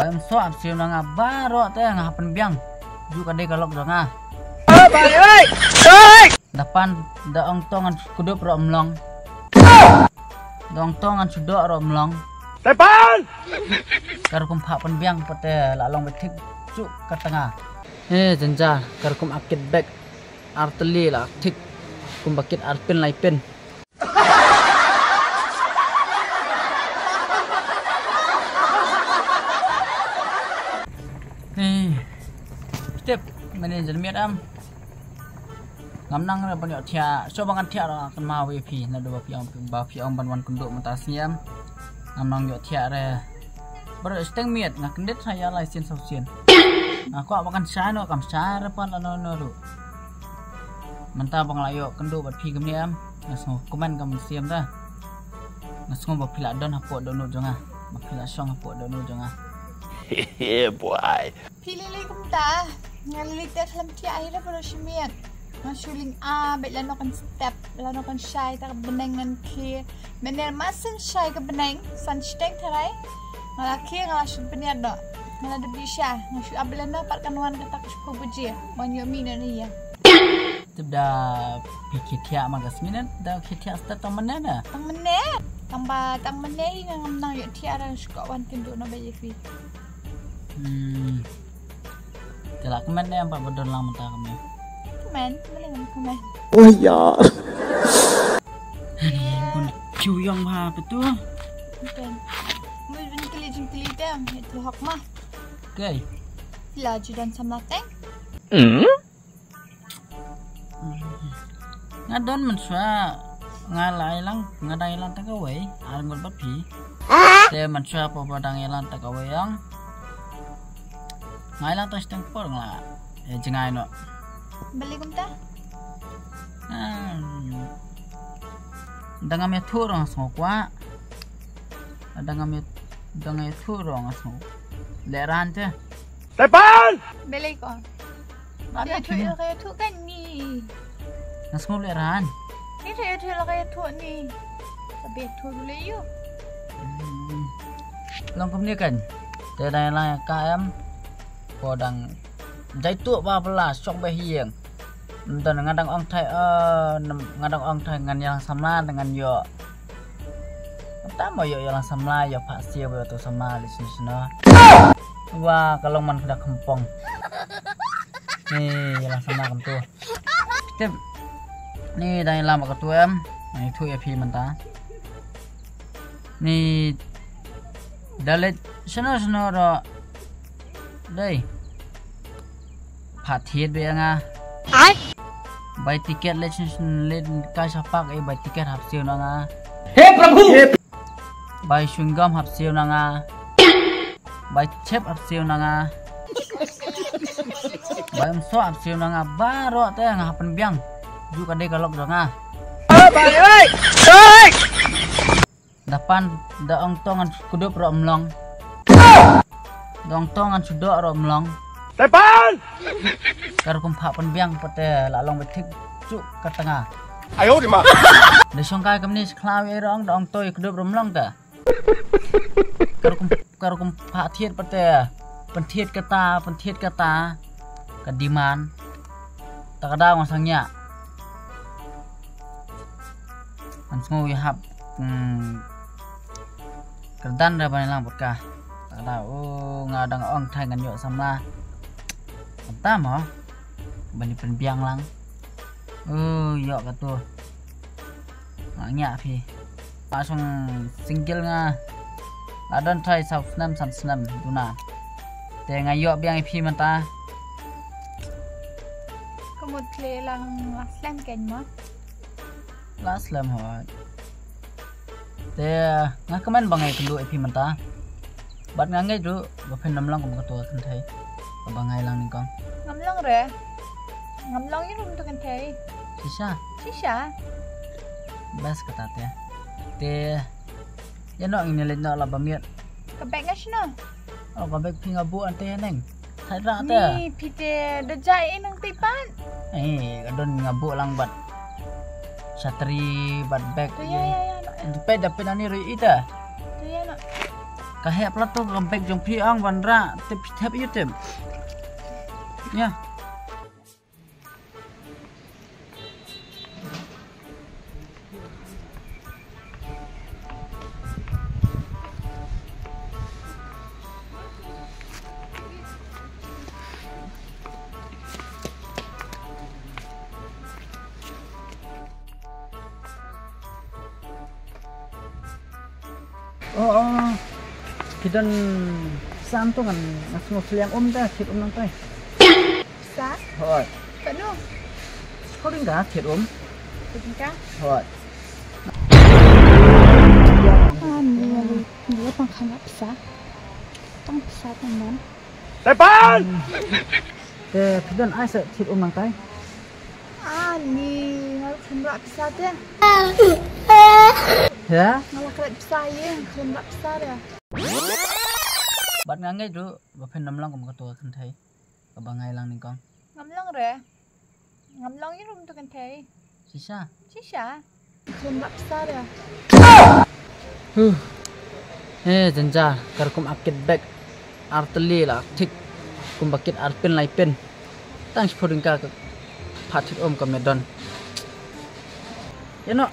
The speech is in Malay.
Bayam soap siu nanga baro teh ngahapen biang. Ju kadai kalok dong ah. Depan daong tongan kudup ro mlong. Dong tongan sudok ro mlong. Depan. Karkum hapen biang pete lalong betik cu ke tengah. Jenja karkum akit back arteli lah tik kum bakit arpin laipin. Step mana jelmiat am ngam nang ra banyak tia so bangan tia ra kan ma WP na do ba piang ban wan kunduk mentasiam ngam nang yo tia re ber steng miat ngak kendet saya lai sin sosian aku akan sana kam sara pan ano ru menta bang layo kunduk bat pi gemni am ngaso komen kam siam dah ngaso ba pila don hapo dono jonga ba pila song hapo dono jonga Yeah, boy. Pilih kumta ngalilitek lam ti akhirnya pero simiat masuling belano kan step belano kan shy tak benengan ki bener masen shy ke beneng sunsteng tarai ngalaki ngalasud bener do ngaladu bisa ngasu abelana pat kanwan kata kuspo buji banyo mina ni ya tebda pikitia magasminan da kitia step tamana tambah tamane ngam nang yo tiara sukawan kindu na bayefi Telak kemen deh empat bodon lang mentah kami. Kemen, kemen. Oh ya. Pun cuyong ha betul. Bukan. Mungkin keli dah, itu hak mah. Okay. Laju dan samlateng. Ngadon mensua ngalai lang ngadai lang tagaway arangol bapi. Te mensua popadang elang tagaway yang ngai lang tas tempor ngla jengai no Beli kumta dangam turong sokwa dangam turong asmo leran te Depan. Beli ko ada kayak tu kan ni asmo leran ni kayak tu ni tapi tu dulu yuk longkom ni kan te dai lang KM podang jai tu ba pala sok behieng dan ngadang ong thai ngan yang sama dengan yo pertama yo yang sama yo pak sia yo tu sama di sini wah kalau man sudah kempong nih yang sama kem tu step nih dan lama ketua ini tu ya pi mentah nih dalet sana ro đây phát thiết về nga bay ticket lên kai sapak bay ticket hap siêu na nga Hey Prabhu. bay chewing hap siêu na nga bay chep hap siêu na nga bay so hap siêu na nga baro teh ngahapen biang ju kadai kalok dong nga depan daong tongan kudup ro mlong dong tongan sudok ro mlong Depan. karkum hapen biang pete lalong betik cu ke tengah. Ayo di mak. Di songkai kemni seklawi rong dong toy kudup ro mlong ta. Karkum pak thiet pete pentiet kata kediman tak ada masangnya ansmo we hap kerdan ra bani lang botkah tak ada ngadang ong thai ngan yo sama pertama bani penbiang lang yo katu nganya phi langsung single nga adon thai sau snam duna te ngayo biang phi manta Kumut lang slam ken mo last slam ho te ngakaman bangai kelu phi manta bat ngangai du ba phen nam lang ko katu kan thai bangai lang ning kong ngamlong yun untuk kan thai sisa bas kata te no ini no la bamiat kabek nga siya oh kabek pinga bu ante neng thai ra te ni pite dajai nang tipan adon ngabu lang bat satri bat bag ya pe dapin ani ri ita ya no Kahep lah tu kembek jong piang bandra tep YouTube. Ya. Oh. Kidan santo kan ngasmo seliang dah kit nang tai. Sa? Hoi. Penuh. Kau ringga kit Tingkah. Hoi. Dia pangkana pisa. Tang pisa teman. Depan! Kidan ai se kit nang tai. Ni harus kena pisa dia. Ya? Ngalah kena pisa ye, kena pisa dia. Bat ngangai tu bapen namlang kum katua kan thai. Kabangai lang ni kong. Ngamlang re. Ngamlang ye rum tu kan thai. Sisa. Sisa. Kena pisa dia. Jenja karkum akit back arteli lah tik kum bakit arpen lai pen. Thanks for ringka ke patit om ke Medan. Ya no.